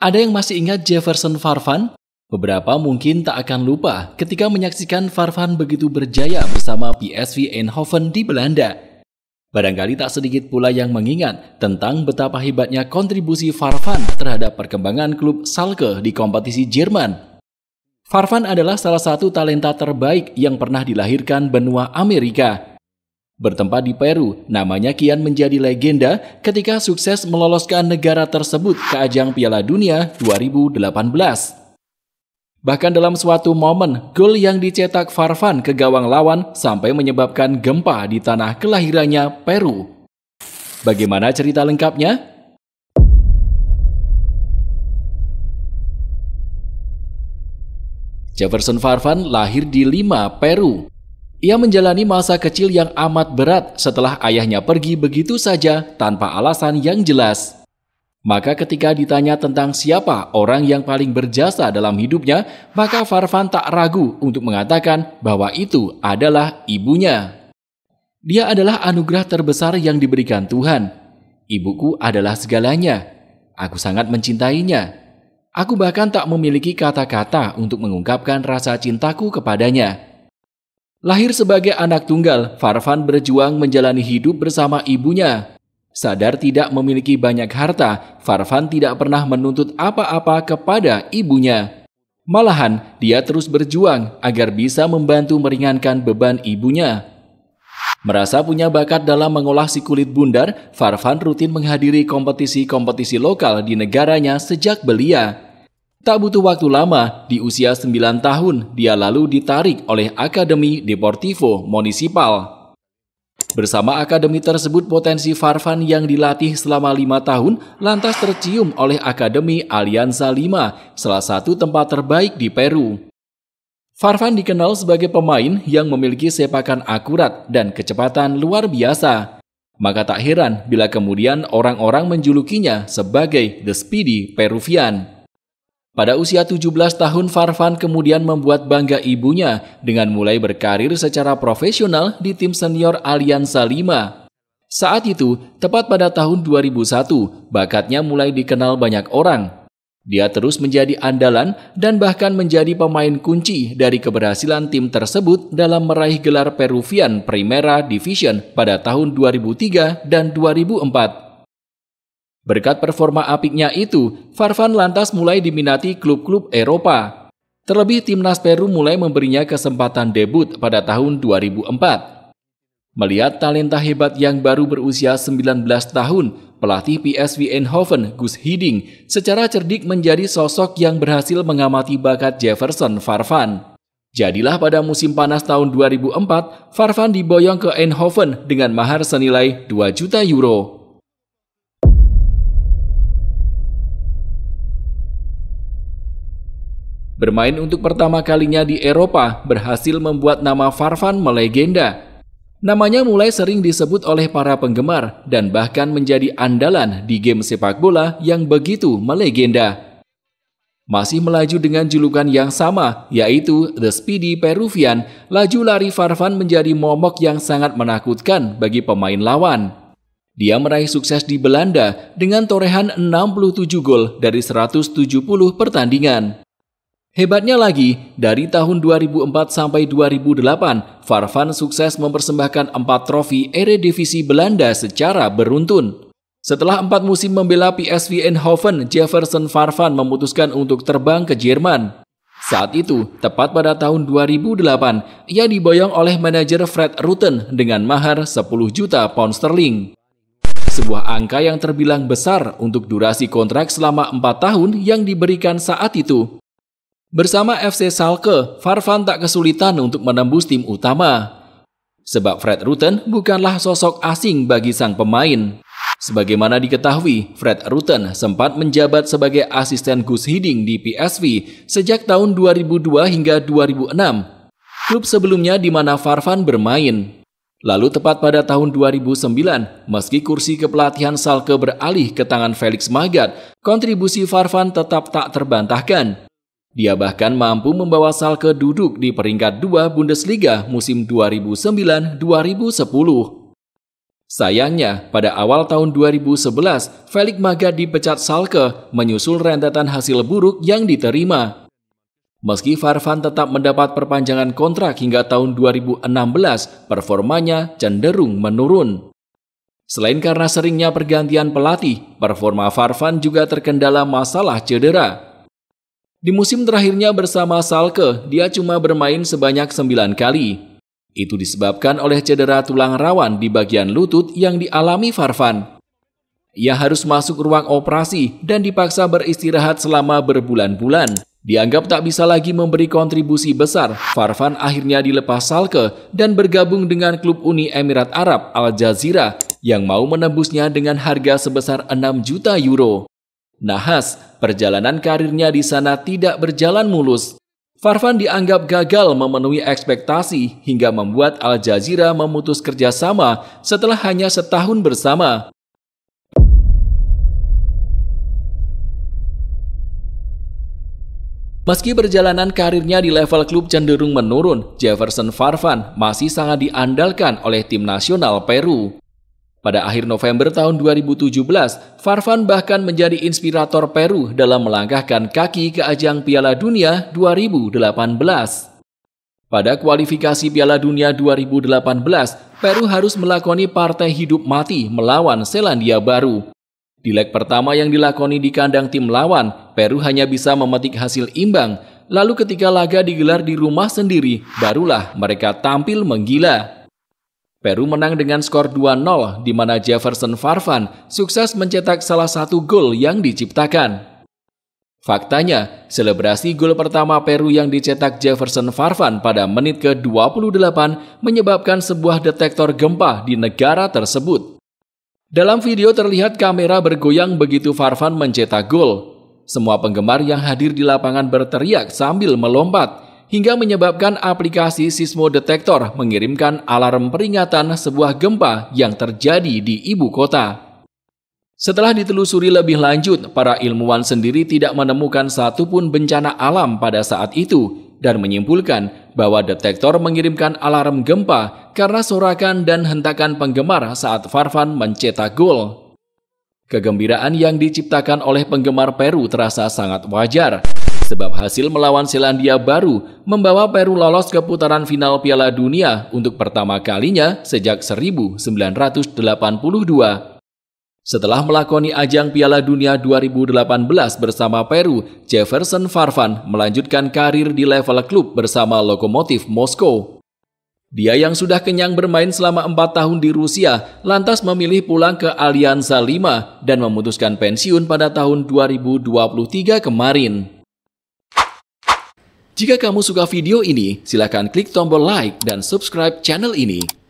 Ada yang masih ingat Jefferson Farfan? Beberapa mungkin tak akan lupa ketika menyaksikan Farfan begitu berjaya bersama PSV Eindhoven di Belanda. Barangkali tak sedikit pula yang mengingat tentang betapa hebatnya kontribusi Farfan terhadap perkembangan klub Schalke di kompetisi Jerman. Farfan adalah salah satu talenta terbaik yang pernah dilahirkan benua Amerika. Bertempat di Peru, namanya kian menjadi legenda ketika sukses meloloskan negara tersebut ke ajang Piala Dunia 2018. Bahkan dalam suatu momen, gol yang dicetak Farfan ke gawang lawan sampai menyebabkan gempa di tanah kelahirannya, Peru. Bagaimana cerita lengkapnya? Jefferson Farfan lahir di Lima, Peru. Ia menjalani masa kecil yang amat berat setelah ayahnya pergi begitu saja tanpa alasan yang jelas. Maka ketika ditanya tentang siapa orang yang paling berjasa dalam hidupnya, maka Farfan tak ragu untuk mengatakan bahwa itu adalah ibunya. Dia adalah anugerah terbesar yang diberikan Tuhan. Ibuku adalah segalanya. Aku sangat mencintainya. Aku bahkan tak memiliki kata-kata untuk mengungkapkan rasa cintaku kepadanya. Lahir sebagai anak tunggal, Farfan berjuang menjalani hidup bersama ibunya. Sadar tidak memiliki banyak harta, Farfan tidak pernah menuntut apa-apa kepada ibunya. Malahan, dia terus berjuang agar bisa membantu meringankan beban ibunya. Merasa punya bakat dalam mengolah si kulit bundar, Farfan rutin menghadiri kompetisi-kompetisi lokal di negaranya sejak belia. Tak butuh waktu lama, di usia 9 tahun, dia lalu ditarik oleh Akademi Deportivo Municipal. Bersama akademi tersebut, potensi Farfan yang dilatih selama 5 tahun lantas tercium oleh Akademi Alianza Lima, salah satu tempat terbaik di Peru. Farfan dikenal sebagai pemain yang memiliki sepakan akurat dan kecepatan luar biasa. Maka tak heran bila kemudian orang-orang menjulukinya sebagai The Speedy Peruvian. Pada usia 17 tahun, Farfan kemudian membuat bangga ibunya dengan mulai berkarir secara profesional di tim senior Alianza Lima. Saat itu, tepat pada tahun 2001, bakatnya mulai dikenal banyak orang. Dia terus menjadi andalan dan bahkan menjadi pemain kunci dari keberhasilan tim tersebut dalam meraih gelar Peruvian Primera Division pada tahun 2003 dan 2004. Berkat performa apiknya itu, Farfan lantas mulai diminati klub-klub Eropa. Terlebih timnas Peru mulai memberinya kesempatan debut pada tahun 2004. Melihat talenta hebat yang baru berusia 19 tahun, pelatih PSV Eindhoven Guus Hiddink secara cerdik menjadi sosok yang berhasil mengamati bakat Jefferson Farfan. Jadilah pada musim panas tahun 2004, Farfan diboyong ke Eindhoven dengan mahar senilai 2 juta euro. Bermain untuk pertama kalinya di Eropa berhasil membuat nama Farfan melegenda. Namanya mulai sering disebut oleh para penggemar dan bahkan menjadi andalan di game sepak bola yang begitu melegenda. Masih melaju dengan julukan yang sama, yaitu The Speedy Peruvian, laju lari Farfan menjadi momok yang sangat menakutkan bagi pemain lawan. Dia meraih sukses di Belanda dengan torehan 67 gol dari 170 pertandingan. Hebatnya lagi, dari tahun 2004 sampai 2008, Farfan sukses mempersembahkan 4 trofi Eredivisie Belanda secara beruntun. Setelah 4 musim membela PSV Eindhoven, Jefferson Farfan memutuskan untuk terbang ke Jerman. Saat itu, tepat pada tahun 2008, ia diboyong oleh manajer Fred Rutten dengan mahar 10 juta pound sterling. Sebuah angka yang terbilang besar untuk durasi kontrak selama 4 tahun yang diberikan saat itu. Bersama FC Schalke, Farfan tak kesulitan untuk menembus tim utama. Sebab Fred Rutten bukanlah sosok asing bagi sang pemain. Sebagaimana diketahui, Fred Rutten sempat menjabat sebagai asisten Guus Hiddink di PSV sejak tahun 2002 hingga 2006, klub sebelumnya di mana Farfan bermain. Lalu tepat pada tahun 2009, meski kursi kepelatihan Schalke beralih ke tangan Felix Magath, kontribusi Farfan tetap tak terbantahkan. Dia bahkan mampu membawa Schalke duduk di peringkat 2 Bundesliga musim 2009-2010. Sayangnya, pada awal tahun 2011, Felix Magath dipecat Schalke menyusul rentetan hasil buruk yang diterima. Meski Farfan tetap mendapat perpanjangan kontrak hingga tahun 2016, performanya cenderung menurun. Selain karena seringnya pergantian pelatih, performa Farfan juga terkendala masalah cedera. Di musim terakhirnya bersama Schalke, dia cuma bermain sebanyak 9 kali. Itu disebabkan oleh cedera tulang rawan di bagian lutut yang dialami Farfan. Ia harus masuk ruang operasi dan dipaksa beristirahat selama berbulan-bulan. Dianggap tak bisa lagi memberi kontribusi besar, Farfan akhirnya dilepas Schalke dan bergabung dengan klub Uni Emirat Arab Al Jazira yang mau menebusnya dengan harga sebesar 6 juta euro. Nahas, perjalanan karirnya di sana tidak berjalan mulus. Farfan dianggap gagal memenuhi ekspektasi hingga membuat Al Jazira memutus kerjasama setelah hanya setahun bersama. Meski perjalanan karirnya di level klub cenderung menurun, Jefferson Farfan masih sangat diandalkan oleh tim nasional Peru. Pada akhir November tahun 2017, Farfan bahkan menjadi inspirator Peru dalam melangkahkan kaki ke ajang Piala Dunia 2018. Pada kualifikasi Piala Dunia 2018, Peru harus melakoni partai hidup mati melawan Selandia Baru. Di leg pertama yang dilakoni di kandang tim lawan, Peru hanya bisa memetik hasil imbang. Lalu ketika laga digelar di rumah sendiri, barulah mereka tampil menggila. Peru menang dengan skor 2-0, di mana Jefferson Farfan sukses mencetak salah satu gol yang diciptakan. Faktanya, selebrasi gol pertama Peru yang dicetak Jefferson Farfan pada menit ke-28 menyebabkan sebuah detektor gempa di negara tersebut. Dalam video terlihat kamera bergoyang begitu Farfan mencetak gol. Semua penggemar yang hadir di lapangan berteriak sambil melompat, hingga menyebabkan aplikasi Sismodetektor mengirimkan alarm peringatan sebuah gempa yang terjadi di ibu kota. Setelah ditelusuri lebih lanjut, para ilmuwan sendiri tidak menemukan satupun bencana alam pada saat itu dan menyimpulkan bahwa detektor mengirimkan alarm gempa karena sorakan dan hentakan penggemar saat Farfan mencetak gol. Kegembiraan yang diciptakan oleh penggemar Peru terasa sangat wajar, sebab hasil melawan Selandia Baru membawa Peru lolos ke putaran final Piala Dunia untuk pertama kalinya sejak 1982. Setelah melakoni ajang Piala Dunia 2018 bersama Peru, Jefferson Farfan melanjutkan karir di level klub bersama Lokomotiv Moskow. Dia yang sudah kenyang bermain selama 4 tahun di Rusia, lantas memilih pulang ke Alianza Lima dan memutuskan pensiun pada tahun 2023 kemarin. Jika kamu suka video ini, silakan klik tombol like dan subscribe channel ini.